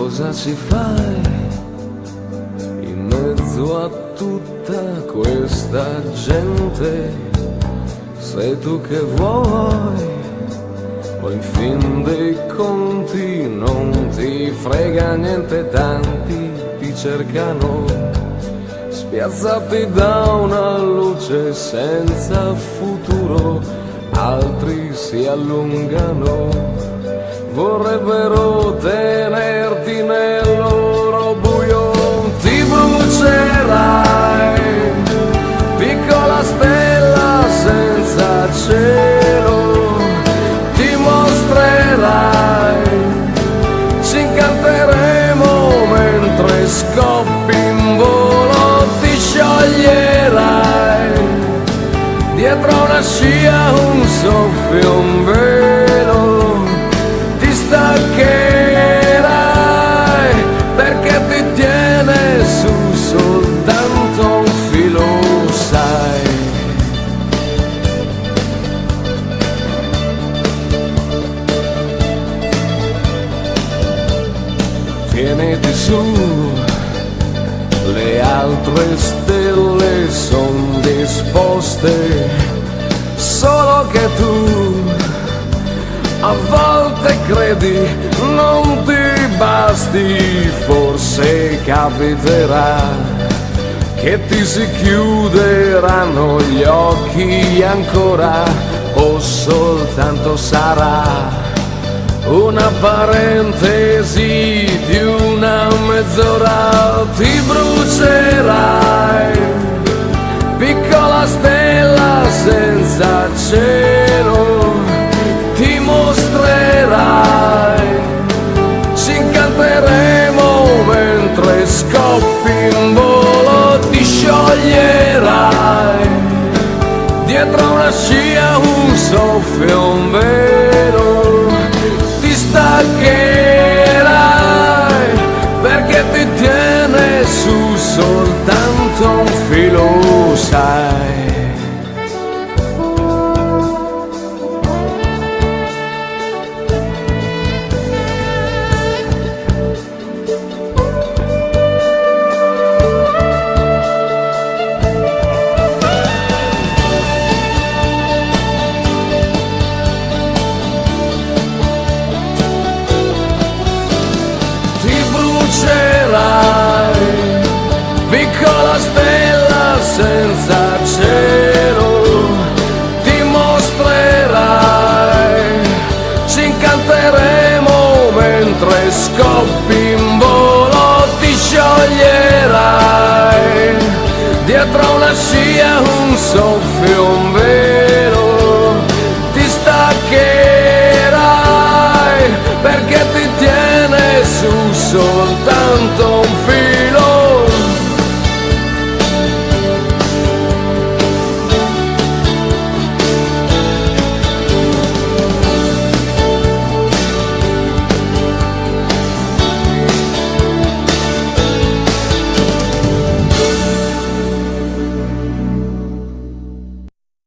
cosa ci fai in mezzo a tutta questa gente? Sei tu che vuoi, o in fin dei conti non ti frega niente, tanti ti cercano, spiazzati da una luce senza futuro, altri si allungano, vorrebbero tenerti nel loro buio. Ti brucerai, piccola stella senza cielo, ti mostrerai, ci incanteremo mentre scoppi in volo, ti scioglierai, dietro una scia un soffio, un velo, ti staccherai, perché ti tiene su soltanto un filo, sai. Tieniti su, le altre stelle son disposte, solo che tu a volte credi non ti basti, forse capiterà che ti si chiuderanno gli occhi ancora, o soltanto sarà una parentesi di una mezz'ora. Ti brucerai, piccola stella senza cielo, ti mostrerai, ci incanteremo mentre scoppi in volo, ti scioglierai, dietro una scia un soffio, un velo, ti staccherai, perché ti tiene su soltanto un filo, sai. Piccola stella senza cielo, ti mostrerai, ci incanteremo mentre scoppi in volo, ti scioglierai, dietro una scia un soffio, un